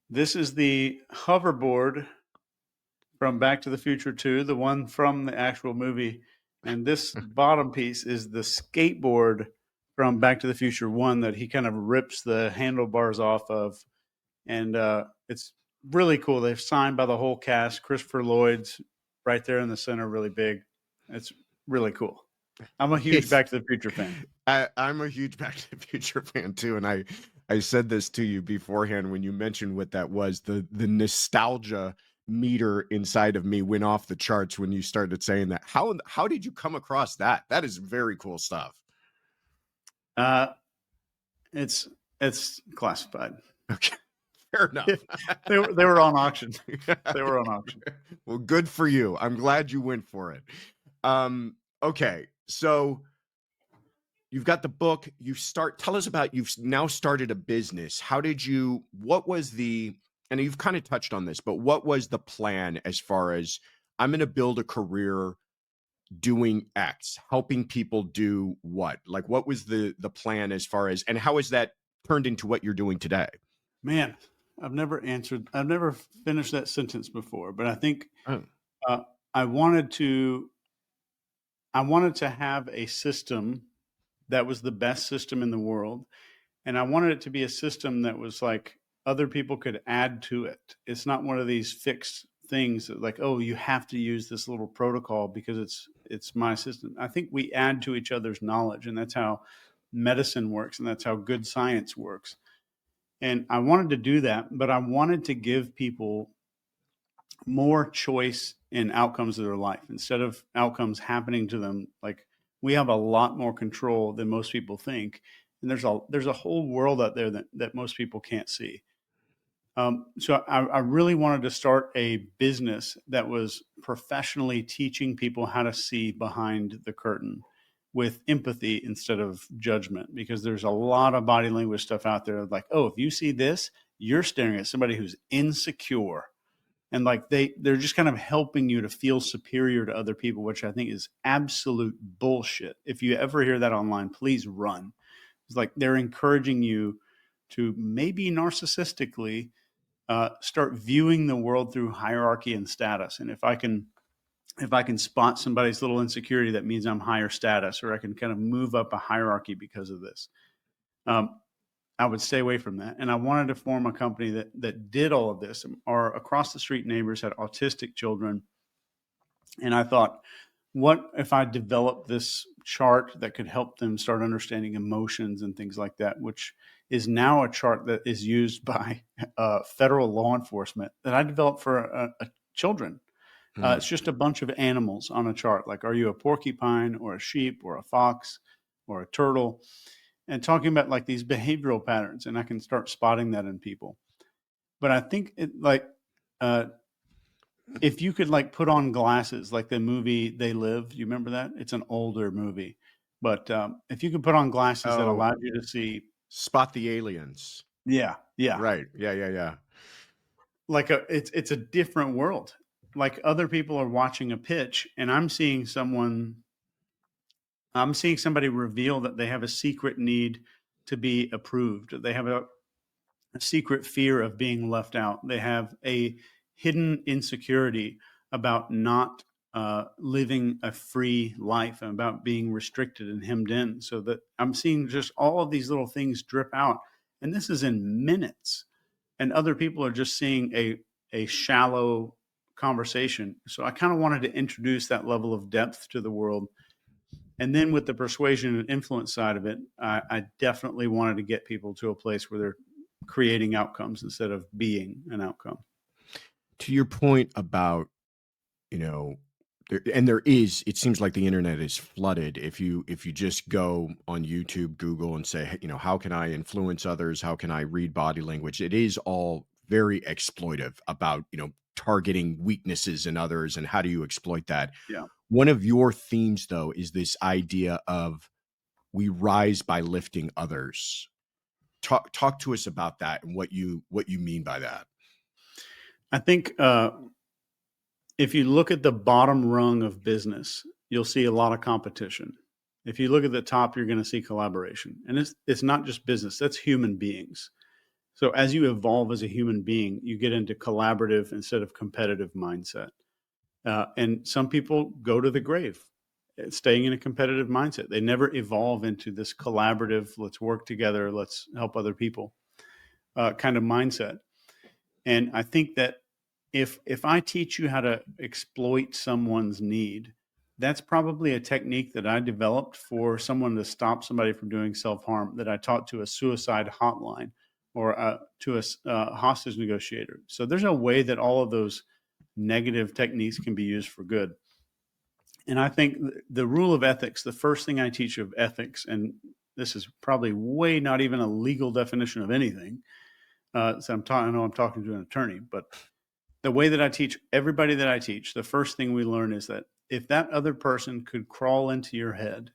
This is the hoverboard from Back to the Future 2, the one from the actual movie. And this bottom piece is the skateboard from Back to the Future 1 that he kind of rips the handlebars off of. And it's really cool. They've signed by the whole cast. Christopher Lloyd's right there in the center, really big. It's really cool. I'm a huge It's Back to the Future fan. I'm a huge Back to the Future fan too, and I said this to you beforehand when you mentioned what that was. The nostalgia meter inside of me went off the charts when you started saying that. How did you come across that? That is very cool stuff. Uh, it's it's classified. Okay, fair enough. They were on auction. They were on auction. Well, good for you. I'm glad you went for it. Okay, so you've got the book, tell us about, you've now started a business. What was the, and you've kind of touched on this, but what was the plan as far as, I'm going to build a career doing X, helping people do what? Like, what was the plan as far as, and how is that turned into what you're doing today? Man, I've never finished that sentence before, but I think Oh, uh, I wanted to, I wanted to have a system that was the best system in the world. And I wanted it to be a system that was like other people could add to it. It's not one of these fixed things that like, oh, you have to use this little protocol because it's my system. I think we add to each other's knowledge, and that's how medicine works, and that's how good science works. And I wanted to do that, but I wanted to give people more choice in outcomes of their life instead of outcomes happening to them. Like, we have a lot more control than most people think, and there's a whole world out there that most people can't see. So I really wanted to start a business that was professionally teaching people how to see behind the curtain with empathy instead of judgment, because there's a lot of body language stuff out there like, oh, if you see this, you're staring at somebody who's insecure, and like they're just kind of helping you to feel superior to other people, which I think is absolute bullshit. If you ever hear that online, please run. It's like they're encouraging you to maybe narcissistically start viewing the world through hierarchy and status. And if I can spot somebody's little insecurity, that means I'm higher status, or I can kind of move up a hierarchy because of this. um, I would stay away from that. And I wanted to form a company that did all of this. Our across the street neighbors had autistic children, and I thought, what if I developed this chart that could help them start understanding emotions and things like that, which is now a chart that is used by federal law enforcement that I developed for children. hmm. It's just a bunch of animals on a chart. Like, are you a porcupine or a sheep or a fox or a turtle? And talking about like these behavioral patterns, and I can start spotting that in people. But I think uh, if you could like put on glasses, like the movie They Live, you remember that? It's an older movie, but if you could put on glasses that Oh, allowed you to see, spot the aliens. yeah, yeah, Right. Yeah, yeah, yeah. like it's a different world. Like, other people are watching a pitch, and I'm seeing somebody reveal that they have a secret need to be approved. They have a secret fear of being left out. They have a hidden insecurity about not living a free life and about being restricted and hemmed in. So that I'm seeing just all of these little things drip out. And this is in minutes. And other people are just seeing a shallow conversation. So I kind of wanted to introduce that level of depth to the world. And then with the persuasion and influence side of it, I definitely wanted to get people to a place where they're creating outcomes instead of being an outcome. To your point about, you know, and there is, it seems like the internet is flooded. If you just go on YouTube, Google, and say, "Hey, how can I influence others? How can I read body language?" It is all very exploitive about, targeting weaknesses in others and how do you exploit that. Yeah. One of your themes, though, is this idea of we rise by lifting others. Talk to us about that and what you mean by that. I think if you look at the bottom rung of business, you'll see a lot of competition. If you look at the top, you're going to see collaboration. And it's not just business, that's human beings. So as you evolve as a human being, you get into collaborative instead of competitive mindset. And some people go to the grave staying in a competitive mindset. They never evolve into this collaborative, let's work together, let's help other people kind of mindset. And I think that if I teach you how to exploit someone's need, that's probably a technique that I developed for someone to stop somebody from doing self harm, that I taught to a suicide hotline or to a hostage negotiator. So there's a way that all of those negative techniques can be used for good. And I think the rule of ethics, the first thing I teach of ethics, and this is probably way not even a legal definition of anything. So I know I'm talking to an attorney, but the way that I teach everybody that I teach, the first thing we learn is that if that other person could crawl into your head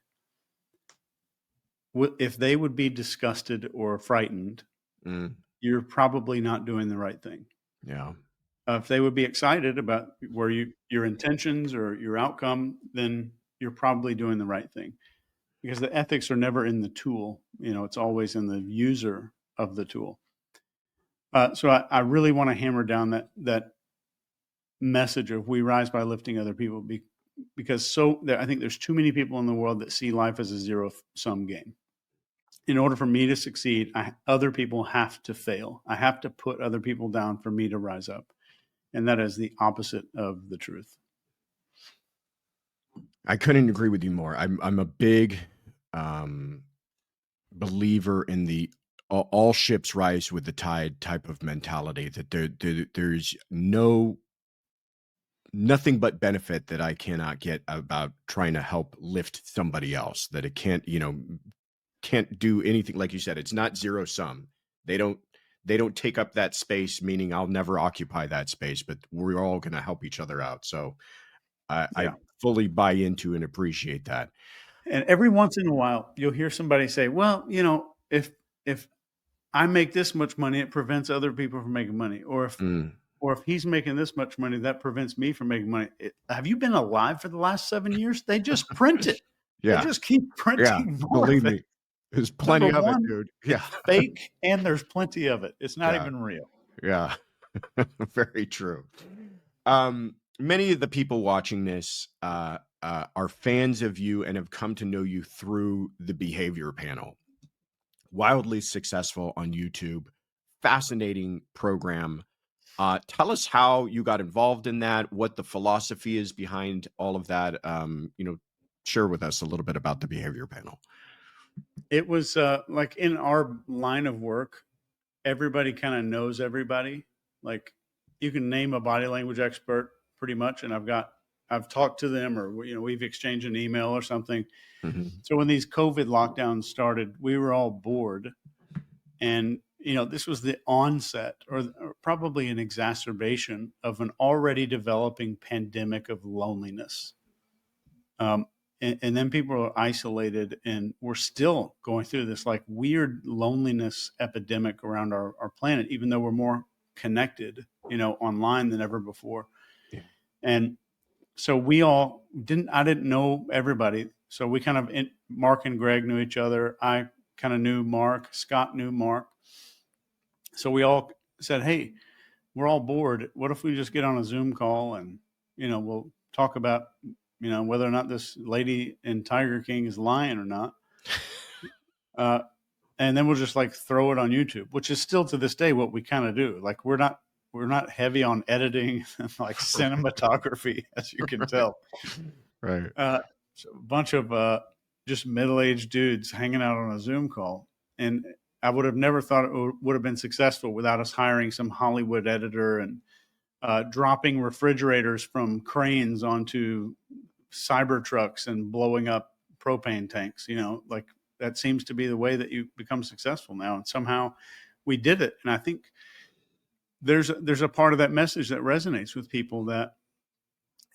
if they would be disgusted or frightened, Mm, you're probably not doing the right thing. yeah. If they would be excited about your intentions or your outcome, then you're probably doing the right thing, because the ethics are never in the tool. It's always in the user of the tool. So I really want to hammer down that message of we rise by lifting other people, because I think there's too many people in the world that see life as a zero sum game. In order for me to succeed, other people have to fail. I have to put other people down for me to rise up. And that is the opposite of the truth. I couldn't agree with you more. I'm a big um, believer in the all ships rise with the tide type of mentality. That there's nothing but benefit that I cannot get about trying to help lift somebody else. That it can't do anything, like you said. It's not zero sum. They don't they don't take up that space, meaning I'll never occupy that space. But we're all going to help each other out. So I Yeah. fully buy into and appreciate that. And every once in a while, you'll hear somebody say, "Well, if I make this much money, it prevents other people from making money," Mm, or if he's making this much money, that prevents me from making money. Have you been alive for the last 7 years? They just print it. They yeah, just keep yeah. printing more Believe of it. me, there's Number plenty of it, one, dude. Yeah, it's fake, and there's plenty of it. It's not yeah, even real. yeah. Very true. Many of the people watching this are fans of you and have come to know you through the behavior panel. Wildly successful on YouTube. Fascinating program. Tell us how you got involved in that, what the philosophy is behind all of that. Share with us a little bit about the behavior panel. It was like in our line of work, everybody kind of knows everybody. Like, you can name a body language expert pretty much, and I've talked to them, or we've exchanged an email or something. Mhm. So when these COVID lockdowns started, we were all bored, and this was the onset, or probably an exacerbation of an already developing pandemic of loneliness. Um, and then people are isolated, and we're still going through this like weird loneliness epidemic around our planet, even though we're more connected, online than ever before. Yeah. And so we all I didn't know everybody. So we kind of, Mark and Greg knew each other. I kind of knew Mark. Scott knew Mark. So we all said, "Hey, we're all bored. What if we just get on a Zoom call, and we'll talk about whether or not this lady in Tiger King is lying or not, uh, and then we'll just like throw it on YouTube," which is still to this day what we kind of do. Like, we're not heavy on editing and like cinematography, as you can Right. tell. Right. So a bunch of just middle-aged dudes hanging out on a Zoom call, and I would have never thought it would have been successful without us hiring some Hollywood editor and dropping refrigerators from cranes onto cyber trucks and blowing up propane tanks. Like, that seems to be the way that you become successful now, and somehow we did it. And I think there's a part of that message that resonates with people, that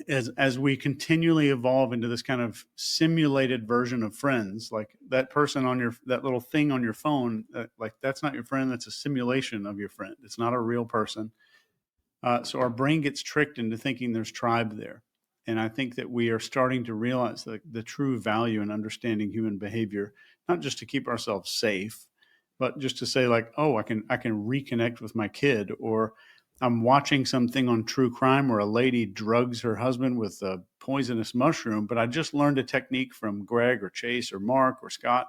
as we continually evolve into this kind of simulated version of friends, like that person on that little thing on your phone, like, that's not your friend. That's a simulation of your friend. It's not a real person. So our brain gets tricked into thinking there's tribe there. And I think that we are starting to realize the true value in understanding human behavior, not just to keep ourselves safe, but just to say, like, oh, I can reconnect with my kid, or I'm watching something on true crime where a lady drugs her husband with a poisonous mushroom, but I just learned a technique from Greg or Chase or Mark or Scott,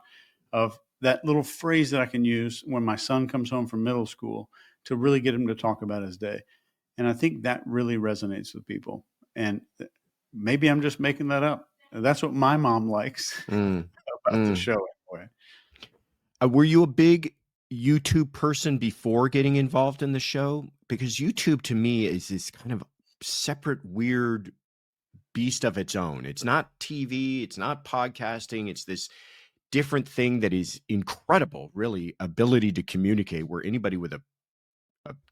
of that little phrase that I can use when my son comes home from middle school to really get him to talk about his day. And I think that really resonates with people. And maybe I'm just making that up. That's what my mom likes Mm, about the mm. show, anyway. Were you a big YouTube person before getting involved in the show? Because YouTube to me is this kind of separate, weird beast of its own. It's not TV, it's not podcasting, it's this different thing that is incredible, really, ability to communicate where anybody with a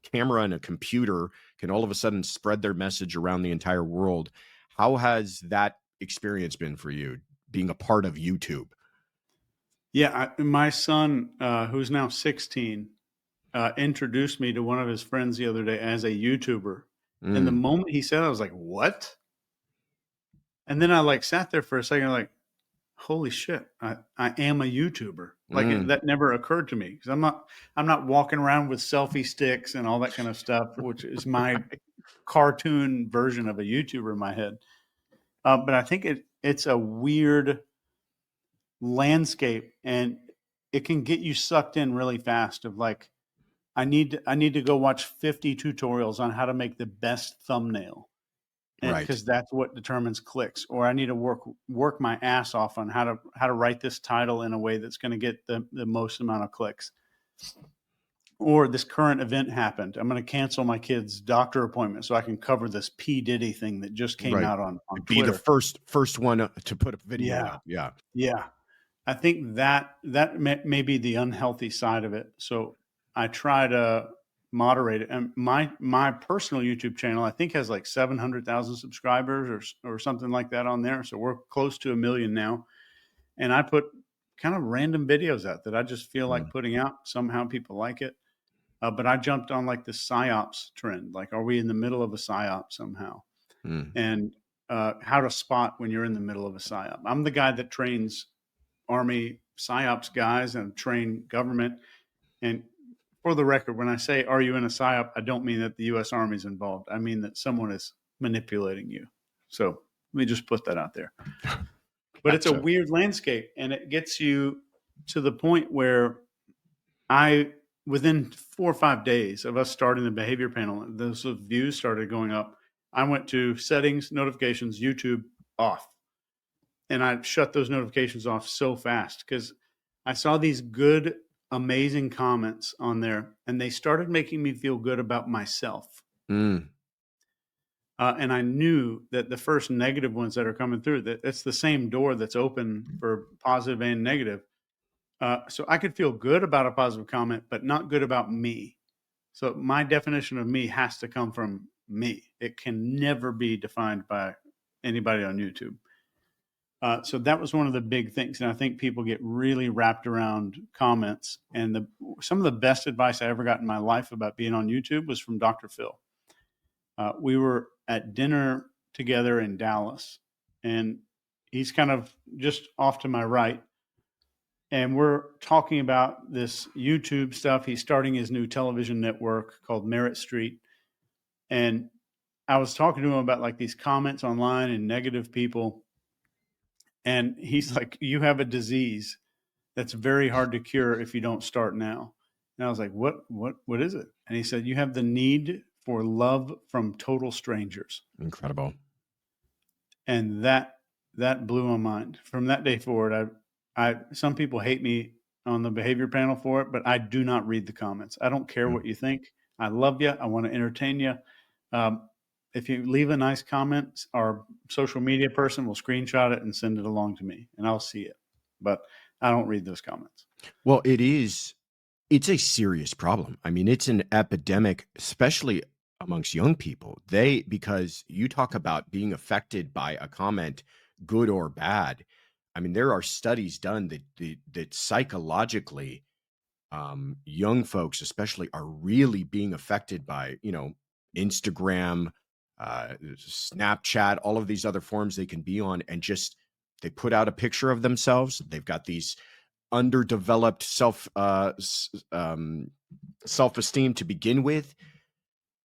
camera and a computer can all of a sudden spread their message around the entire world. How has that experience been for you being a part of YouTube? Yeah, my son, who's now 16, introduced me to one of his friends the other day as a YouTuber, and the Mm, moment he said it, I was like, "What?" And then I, like, sat there for a second, like, "Holy shit, I am a YouTuber." Like, mm. that never occurred to me because I'm not walking around with selfie sticks and all that kind of stuff, which is my cartoon version of a YouTuber in my head. But I think it's a weird landscape, and it can get you sucked in really fast of like, I need to go watch 50 tutorials on how to make the best thumbnail, and Right. because that's what determines clicks, or I need to work my ass off on how to write this title in a way that's going to get the most amount of clicks. Or this current event happened. I'm going to cancel my kid's doctor appointment so I can cover this P Diddy thing that just came Right. out on Be the Twitter. first one to put a video Yeah, up. Yeah. yeah. I think that may be the unhealthy side of it. So I try to moderate it. And my personal YouTube channel, I think, has like 700,000 subscribers or something like that on there. So we're close to 1 million now. And I put kind of random videos out that I just feel like Mm, putting out. Somehow people like it. But I jumped on like the psyops trend. Like, are we in the middle of a psyop somehow? mm, And how to spot when you're in the middle of a psyop. I'm the guy that trains Army psyops guys and train government. And for the record, when I say, are you in a psyop, I don't mean that the U.S. Army is involved. I mean that someone is manipulating you. So let me just put that out there. But it's a gotcha. weird landscape, and it gets you to the point where I, within 4 or 5 days of us starting the behavior panel, those views started going up. I went to settings, notifications, YouTube off, and I shut those notifications off so fast because I saw these good, amazing comments on there, and they started making me feel good about myself. Mm, And I knew that the first negative ones that are coming through, that it's the same door that's open for positive and negative. So I could feel good about a positive comment, but not good about me. So my definition of me has to come from me. It can never be defined by anybody on YouTube. So that was one of the big things, and I think people get really wrapped around comments. And some of the best advice I ever got in my life about being on YouTube was from Dr. Phil. We were at dinner together in Dallas, and he's kind of just off to my right, and we're talking about this YouTube stuff. He's starting his new television network called Merit Street, and I was talking to him about like these comments online and negative people, and he's like, "You have a disease that's very hard to cure if you don't start now." And I was like, what is it? And he said, "You have the need for love from total strangers." incredible. And that blew my mind. From that day forward, I some people hate me on the behavior panel for it, but I do not read the comments. I don't care Mm. what you think. I love you. I want to entertain you. Um, if you leave a nice comment, our social media person will screenshot it and send it along to me, and I'll see it. But I don't read those comments. Well, it's a serious problem. I mean, it's an epidemic, especially amongst young people. Because you talk about being affected by a comment, good or bad. I mean, there are studies done that psychologically, young folks especially are really being affected by, Instagram, Snapchat, all of these other forms they can be on, and just they put out a picture of themselves. They've got these underdeveloped self-esteem to begin with.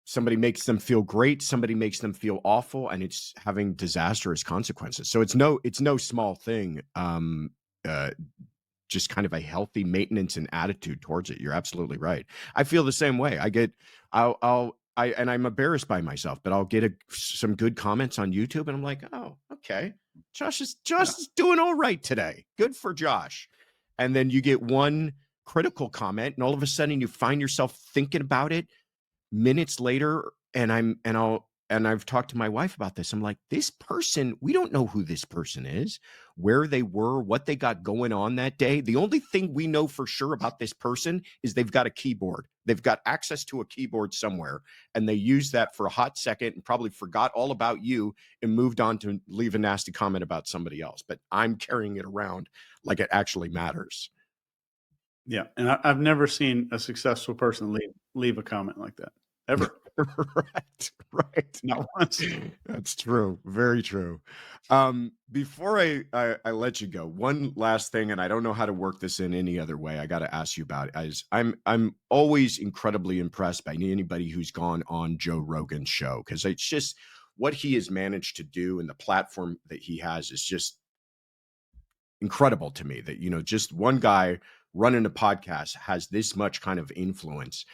Somebody makes them feel great, somebody makes them feel awful, and it's having disastrous consequences. So it's no small thing. Uh, just kind of a healthy maintenance and attitude towards it. You're absolutely right. I feel the same way. And I'm embarrassed by myself, but I'll get some good comments on YouTube, and I'm like, oh, okay, Josh Yeah. is doing all right today. Good for Josh. And then you get one critical comment, and all of a sudden you find yourself thinking about it minutes later, and I've talked to my wife about this. I'm like, this person, we don't know who this person is, where they were, what they got going on that day. The only thing we know for sure about this person is they've got a keyboard. They've got access to a keyboard somewhere, and they used that for a hot second and probably forgot all about you and moved on to leave a nasty comment about somebody else. But I'm carrying it around like it actually matters. Yeah, and I've never seen a successful person leave a comment like that, ever. Right, right. Not once. That's true. Very true. Before I let you go, one last thing, and I don't know how to work this in any other way. I got to ask you about it. As I'm always incredibly impressed by anybody who's gone on Joe Rogan's show because it's just what he has managed to do and the platform that he has is just incredible to me. That just one guy running a podcast has this much kind of influence.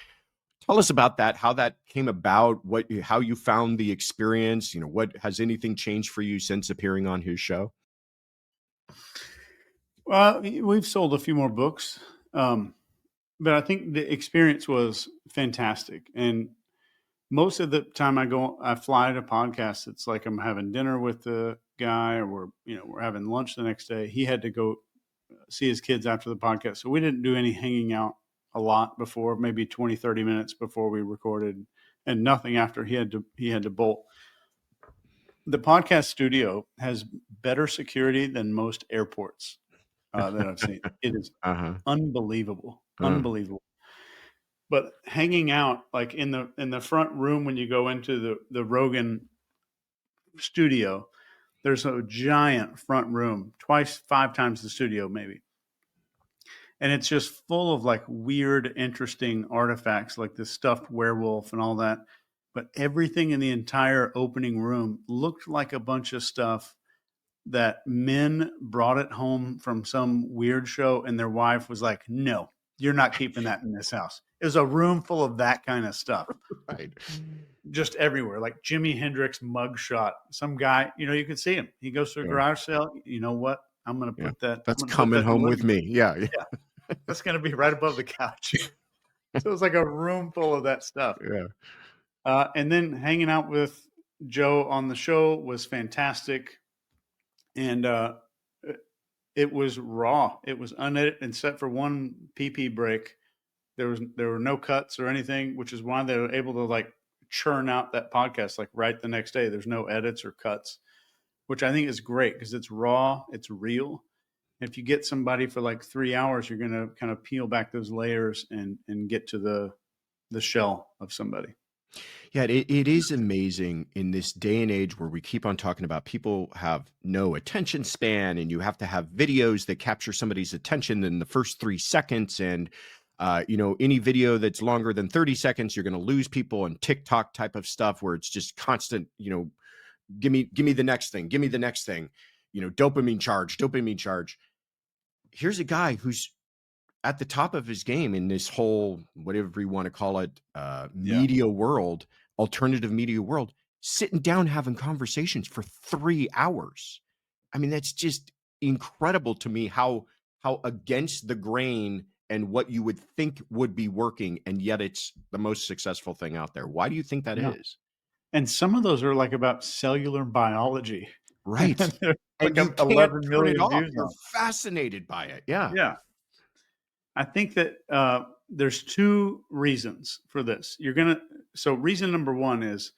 Tell us about that, how that came about, how you found the experience, what has anything changed for you since appearing on his show? Well, we've sold a few more books, but I think the experience was fantastic. And most of the time I fly to podcasts. It's like I'm having dinner with the guy, or we're having lunch the next day. He had to go see his kids after the podcast. So we didn't do any hanging out a lot before, maybe 20, 30 minutes before we recorded, and nothing after. He had to bolt. The podcast studio has better security than most airports that I've seen. It is Uh-huh. unbelievable. Uh, Unbelievable. But hanging out like in the front room when you go into the Rogan studio, there's a giant front room, twice, 5 times the studio maybe. And it's just full of like weird, interesting artifacts like this stuffed werewolf and all that. But everything in the entire opening room looked like a bunch of stuff that men brought it home from some weird show, and their wife was like, "No, you're not keeping that in this house." It was a room full of that kind of stuff, right. just everywhere. Like Jimi Hendrix mugshot. Some guy, you can see him. He goes to a Yeah. garage sale. You know what? I'm gonna Yeah. put that. I'm That's gonna put coming that in the home with living room. me. Yeah. Yeah, that's gonna be right above the couch. So it was like a room full of that stuff. Yeah. And then hanging out with Joe on the show was fantastic. And it was raw. It was unedited, except for one PP break. There were no cuts or anything, which is why they were able to like churn out that podcast like right the next day. There's no edits or cuts, which I think is great because it's raw, it's real. If you get somebody for like 3 hours, you're going to kind of peel back those layers and get to the shell of somebody. Yeah, it is amazing in this day and age where we keep on talking about people have no attention span and you have to have videos that capture somebody's attention in the first 3 seconds. And, any video that's longer than 30 seconds, you're going to lose people on TikTok type of stuff where it's just constant, give me the next thing, give me the next thing, dopamine charge, dopamine charge. Here's a guy who's at the top of his game in this whole whatever you want to call it Yeah. media world, alternative media world, sitting down having conversations for 3 hours. I mean, that's just incredible to me how against the grain and what you would think would be working, and yet it's the most successful thing out there. Why do you think that Yeah. is? And some of those are like about cellular biology. And Right. there's And like you can't 11 turn it million off. views You're on. fascinated by it. Yeah. Yeah. I think that there's two reasons for this. So reason number one is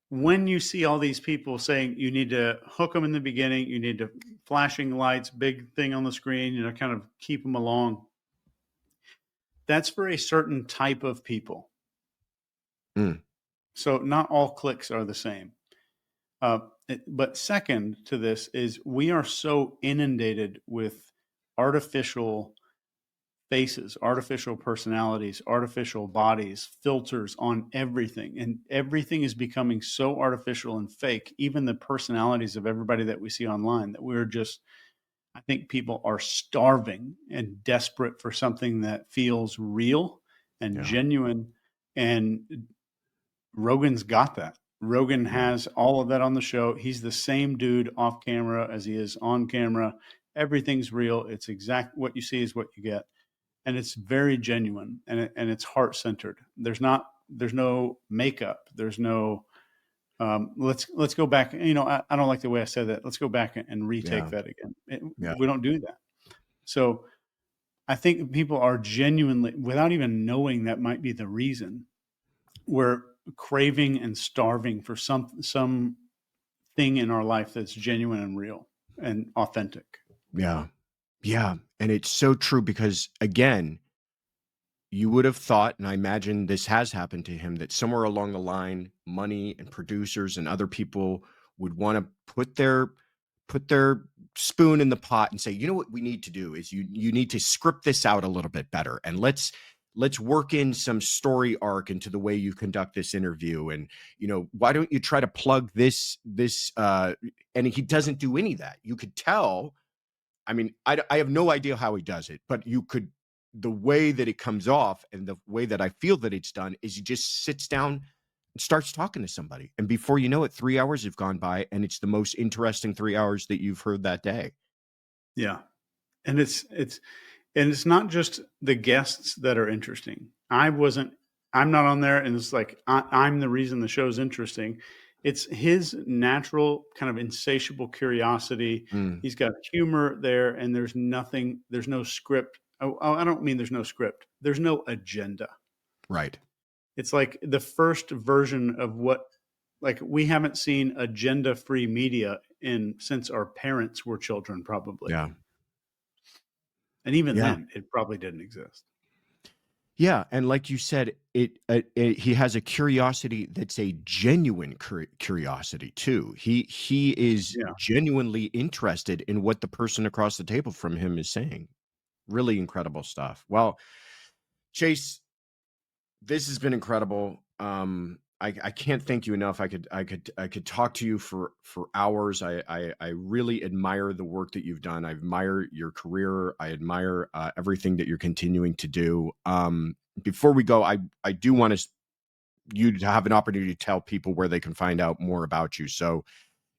when you see all these people saying you need to hook them in the beginning, you need to flashing lights, big thing on the screen, kind of keep them along. That's for a certain type of people. Mm, So not all clicks are the same. But second to this is we are so inundated with artificial faces, artificial personalities, artificial bodies, filters on everything. And everything is becoming so artificial and fake, even the personalities of everybody that we see online, that I think people are starving and desperate for something that feels real and yeah. genuine. And Rogan's got that. Rogan Yeah. has all of that on the show. He's the same dude off camera as he is on camera. Everything's real. It's exact what you see is what you get, and it's very genuine and it's heart centered. There's no makeup. There's no let's go back. I don't like the way I said that. Let's go back and retake Yeah. that again. Yeah. We don't do that. So I think people are genuinely, without even knowing that might be the reason, we're craving and starving for some thing in our life that's genuine and real and authentic. Yeah. Yeah, and it's so true because, again, you would have thought, and I imagine this has happened to him, that somewhere along the line, money and producers and other people would wanna put their spoon in the pot and say, "You know what we need to do is you need to script this out a little bit better, and let's work in some story arc into the way you conduct this interview, and, why don't you try to plug this," and he doesn't do any of that. You could tell. I mean, I have no idea how he does it, but the way that it comes off and the way that I feel that it's done is he just sits down and starts talking to somebody. And before you know it, 3 hours have gone by, and it's the most interesting 3 hours that you've heard that day. Yeah. And it's not just the guests that are interesting. I'm not on there, and it's like I'm the reason the show's interesting. It's his natural kind of insatiable curiosity. Mm, He's got humor there, and there's no script. I don't mean there's no script. There's no agenda. right. It's like the first version of what, like, we haven't seen agenda-free media in since our parents were children, probably. Yeah. And even Yeah. then, it probably didn't exist. Yeah, and like you said, he has a curiosity that's a genuine curiosity too. He is Yeah. genuinely interested in what the person across the table from him is saying. Really incredible stuff. Well, Chase, this has been incredible. I can't thank you enough. I could talk to you for hours. I really admire the work that you've done. I admire your career. I admire everything that you're continuing to do. Before we go, I do want you to have an opportunity to tell people where they can find out more about you. So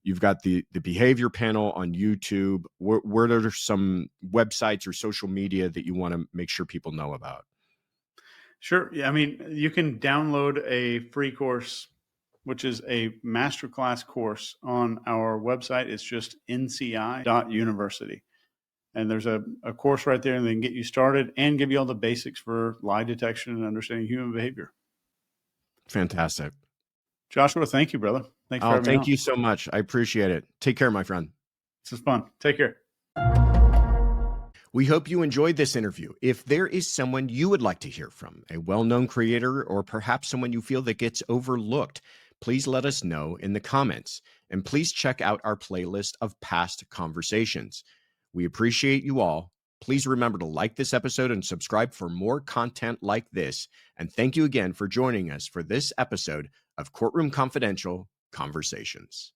you've got the behavior panel on YouTube. Where are some websites or social media that you want to make sure people know about? Sure. Yeah, I mean, you can download a free course, which is a masterclass course on our website. It's just nci.university. And there's a course right there, and they can get you started and give you all the basics for lie detection and understanding human behavior. Fantastic. Joshua, thank you, brother. Thanks for Oh, having me thank on. you so much. I appreciate it. Take care, my friend. This is fun. Take care. We hope you enjoyed this interview. If there is someone you would like to hear from, a well known creator, or perhaps someone you feel that gets overlooked, please let us know in the comments. And please check out our playlist of past conversations. We appreciate you all. Please remember to like this episode and subscribe for more content like this. And thank you again for joining us for this episode of Courtroom Confidential Conversations.